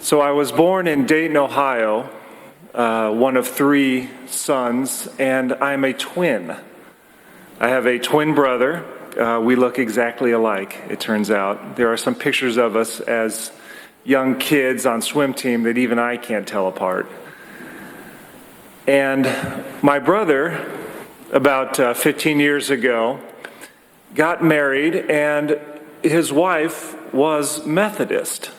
So I was born in Dayton, Ohio, one of three sons, and I'm a twin. I have a twin brother. We look exactly alike, it turns out. There are some pictures of us as young kids on swim team that even I can't tell apart. And my brother, about 15 years ago, got married, and his wife was Methodist.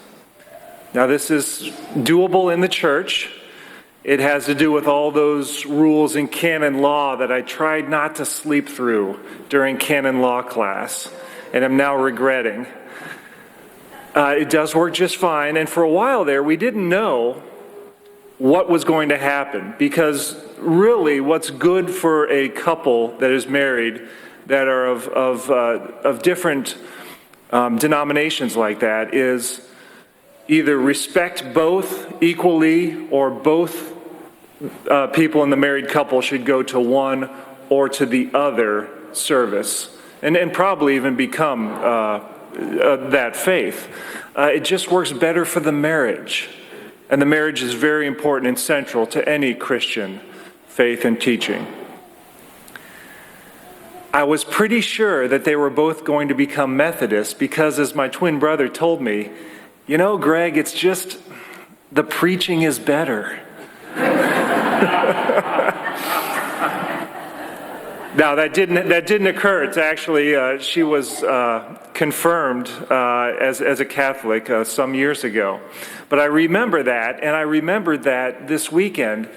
Now, this is doable in the church. It has to do with all those rules in canon law that I tried not to sleep through during canon law class, and I'm now regretting. It does work just fine, and for a while there, we didn't know what was going to happen, because really what's good for a couple that is married that are of different denominations like that is either respect both equally, or both people in the married couple should go to one or to the other service, and probably even become that faith. It just works better for the marriage, and the marriage is very important and central to any Christian faith and teaching. I was pretty sure that they were both going to become Methodists because, as my twin brother told me, you know, Greg, it's just the preaching is better. Now, that didn't occur. It's actually, she was confirmed as a Catholic some years ago. But I remember that, and I remembered that this weekend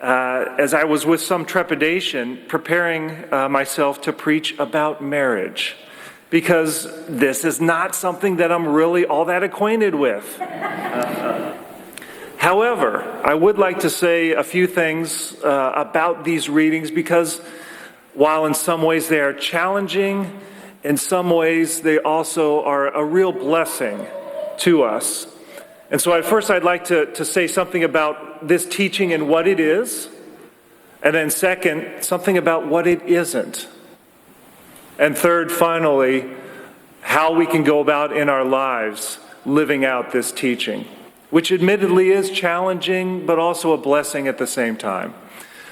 as I was with some trepidation preparing myself to preach about marriage, because this is not something that I'm really all that acquainted with. However, I would like to say a few things about these readings, because while in some ways they are challenging, in some ways they also are a real blessing to us. And so at first I'd like to say something about this teaching and what it is, and then second, something about what it isn't. And third, finally, how we can go about in our lives living out this teaching, which admittedly is challenging, but also a blessing at the same time.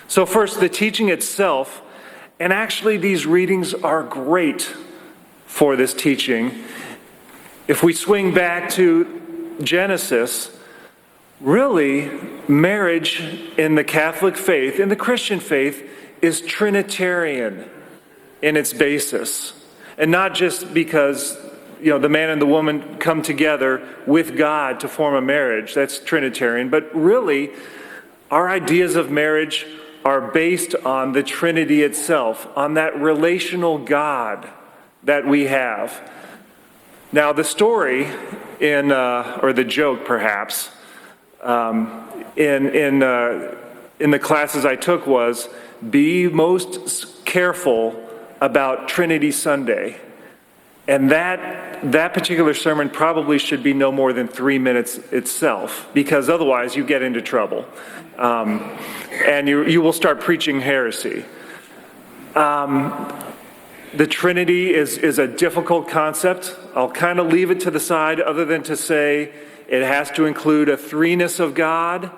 So first, the teaching itself, and actually these readings are great for this teaching. If we swing back to Genesis, really, marriage in the Catholic faith, in the Christian faith, is Trinitarian in its basis. And not just because, the man and the woman come together with God to form a marriage, that's Trinitarian, but really, our ideas of marriage are based on the Trinity itself, on that relational God that we have. Now, the story or the joke perhaps, in the classes I took was, be most careful about Trinity Sunday. And that particular sermon probably should be no more than 3 minutes itself, because otherwise you get into trouble. And you will start preaching heresy. The Trinity is a difficult concept. I'll kind of leave it to the side, other than to say it has to include a threeness of God,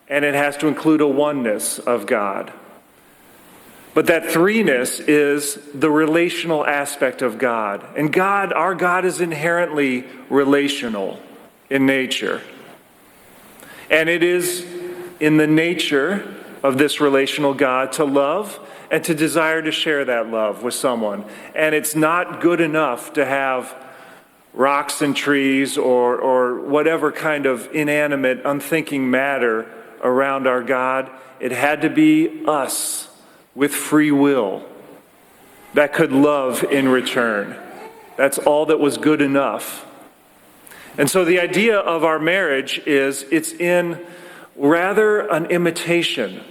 and it has to include a oneness of God. But that threeness is the relational aspect of God. And God, our God, is inherently relational in nature. And it is in the nature of this relational God to love and to desire to share that love with someone. And it's not good enough to have rocks and trees or whatever kind of inanimate, unthinking matter around our God. It had to be us with free will that could love in return. That's all that was good enough. And so the idea of our marriage is it's in rather an imitation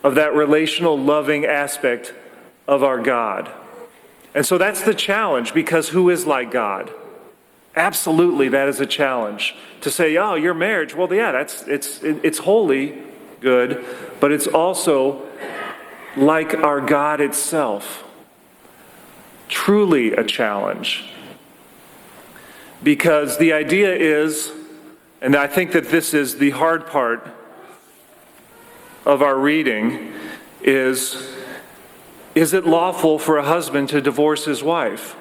of that relational, loving aspect of our God. And so that's the challenge, because who is like God? Absolutely, that is a challenge. To say, oh, your marriage, well, yeah, it's holy, good, but it's also like our God itself. Truly a challenge. Because the idea is And I think that this is the hard part of our reading is it lawful for a husband to divorce his wife?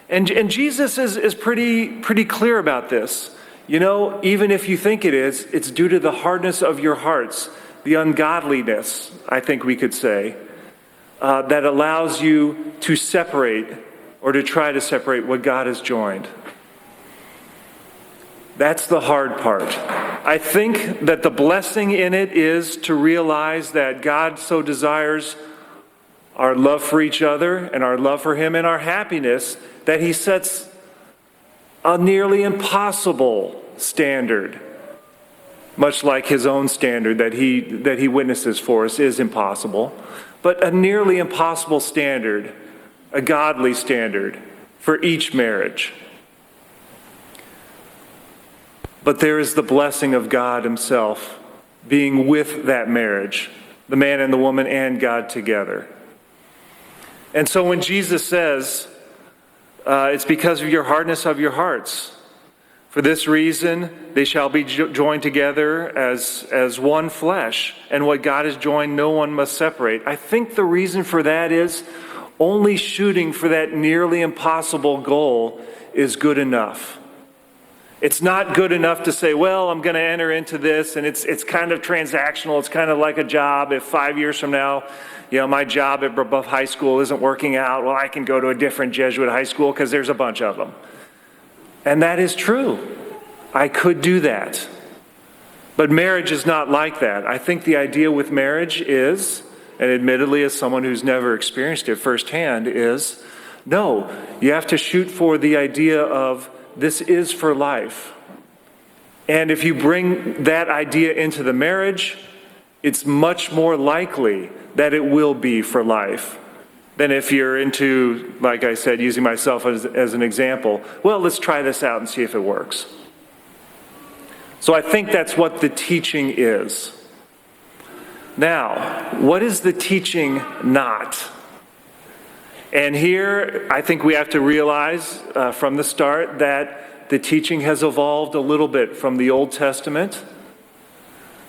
And Jesus is pretty clear about this. You know, even if you think it is, it's due to the hardness of your hearts, the ungodliness, I think we could say, that allows you to separate or to try to separate what God has joined. That's the hard part. I think that the blessing in it is to realize that God so desires our love for each other and our love for Him and our happiness that He sets a nearly impossible standard, much like His own standard that He witnesses for us is impossible, but a nearly impossible standard, a godly standard for each marriage. But there is the blessing of God Himself being with that marriage, the man and the woman and God together. And so when Jesus says, it's because of your hardness of your hearts. For this reason, they shall be joined together as one flesh. And what God has joined, no one must separate. I think the reason for that is only shooting for that nearly impossible goal is good enough. It's not good enough to say, well, I'm going to enter into this, and it's kind of transactional. It's kind of like a job. If 5 years from now, my job at Brebeuf High School isn't working out, well, I can go to a different Jesuit high school because there's a bunch of them. And that is true. I could do that. But marriage is not like that. I think the idea with marriage is, and admittedly as someone who's never experienced it firsthand, is no, you have to shoot for the idea of this is for life. And if you bring that idea into the marriage, it's much more likely that it will be for life than if you're into, like I said, using myself as an example, well, let's try this out and see if it works. So I think that's what the teaching is. Now, what is the teaching not? And here, I think we have to realize from the start that the teaching has evolved a little bit from the Old Testament,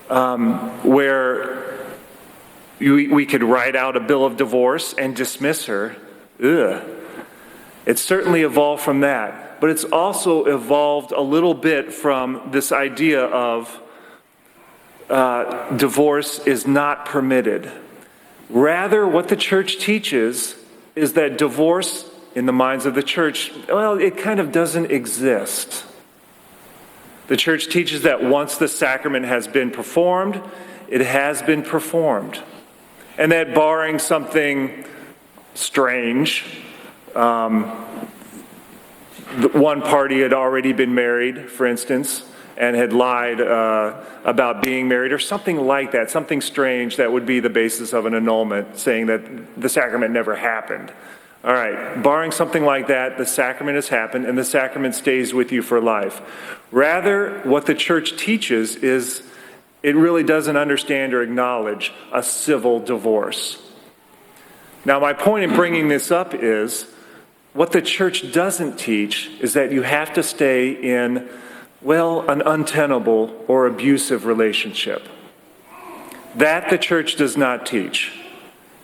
where we could write out a bill of divorce and dismiss her. It's certainly evolved from that. But it's also evolved a little bit from this idea of divorce is not permitted. Rather, what the church teaches is that divorce, in the minds of the church, well, it kind of doesn't exist. The church teaches that once the sacrament has been performed, it has been performed. And that barring something strange, one party had already been married, for instance, and had lied about being married or something like that, something strange that would be the basis of an annulment, saying that the sacrament never happened. All right, barring something like that, the sacrament has happened and the sacrament stays with you for life. Rather, what the church teaches is it really doesn't understand or acknowledge a civil divorce. Now, my point in bringing this up is what the church doesn't teach is that you have to stay in, well, an untenable or abusive relationship. That the church does not teach.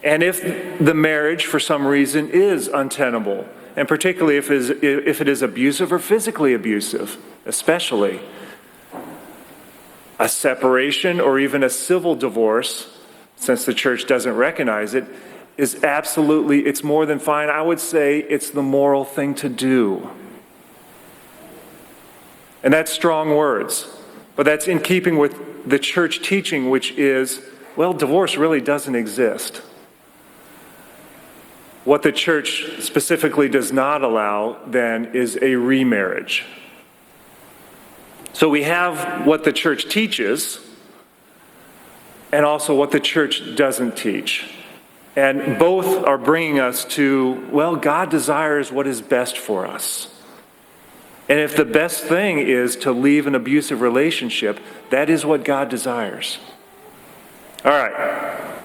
And if the marriage, for some reason, is untenable, and particularly if it is abusive or physically abusive, especially, a separation or even a civil divorce, since the church doesn't recognize it, is absolutely, it's more than fine. I would say it's the moral thing to do. And that's strong words, but that's in keeping with the church teaching, which is, well, divorce really doesn't exist. What the church specifically does not allow, then, is a remarriage. So we have what the church teaches and also what the church doesn't teach. And both are bringing us to, well, God desires what is best for us. And if the best thing is to leave an abusive relationship, that is what God desires. All right.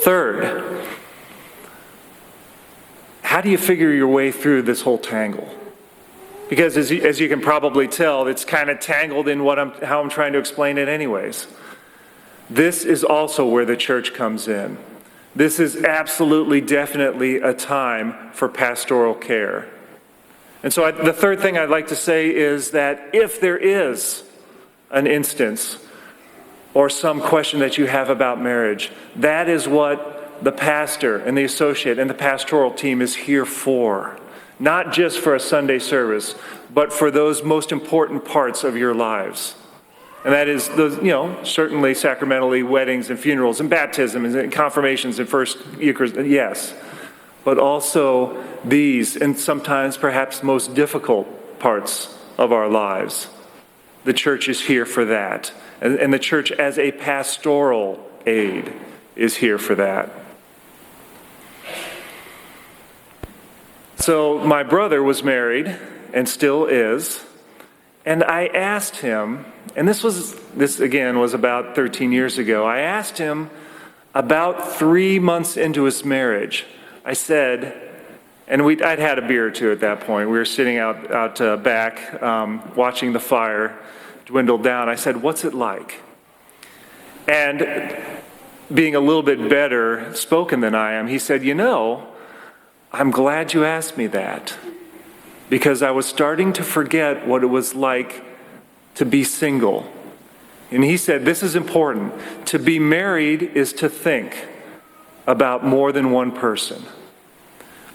Third, how do you figure your way through this whole tangle? Because as you can probably tell, it's kind of tangled in how I'm trying to explain it anyways. This is also where the church comes in. This is absolutely, definitely a time for pastoral care. And so the third thing I'd like to say is that if there is an instance or some question that you have about marriage, that is what the pastor and the associate and the pastoral team is here for. Not just for a Sunday service, but for those most important parts of your lives. And that is, certainly sacramentally weddings and funerals and baptisms and confirmations and first Eucharist, yes. But also these, and sometimes perhaps most difficult parts of our lives. The church is here for that. And the church as a pastoral aid is here for that. So my brother was married and still is. And I asked him, and this again was about 13 years ago. I asked him about 3 months into his marriage. I said, and I'd had a beer or two at that point. We were sitting out back watching the fire dwindle down. I said, "What's it like?" And being a little bit better spoken than I am, he said, "I'm glad you asked me that, because I was starting to forget what it was like to be single." And he said, this is important. To be married is to think about more than one person.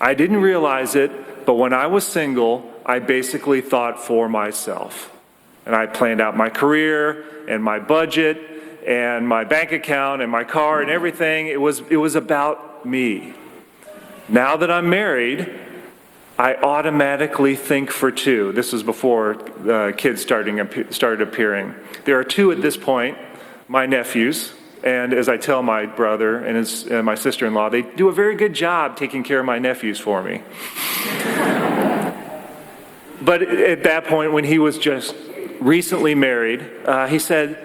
I didn't realize it, but when I was single, I basically thought for myself. And I planned out my career and my budget and my bank account and my car and everything. It was about me. Now that I'm married, I automatically think for two. This was before kids started appearing. There are two at this point, my nephews, and as I tell my brother and my sister-in-law, they do a very good job taking care of my nephews for me. But at that point, when he was just recently married, he said,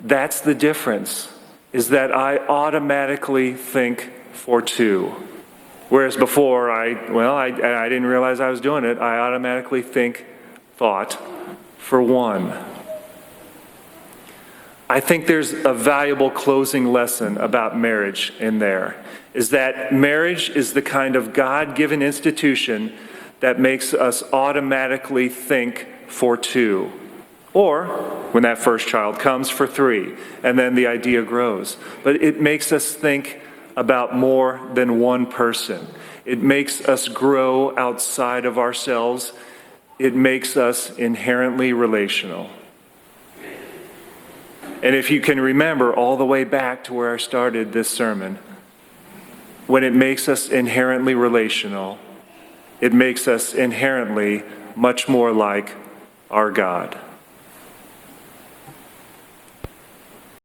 that's the difference, is that I automatically think for two. Whereas before, I didn't realize I was doing it. I automatically thought for one. I think there's a valuable closing lesson about marriage in there, is that marriage is the kind of God-given institution that makes us automatically think for two. Or, when that first child comes, for three, and then the idea grows. But it makes us think about more than one person. It makes us grow outside of ourselves. It makes us inherently relational. And if you can remember all the way back to where I started this sermon, when it makes us inherently relational, it makes us inherently much more like our God.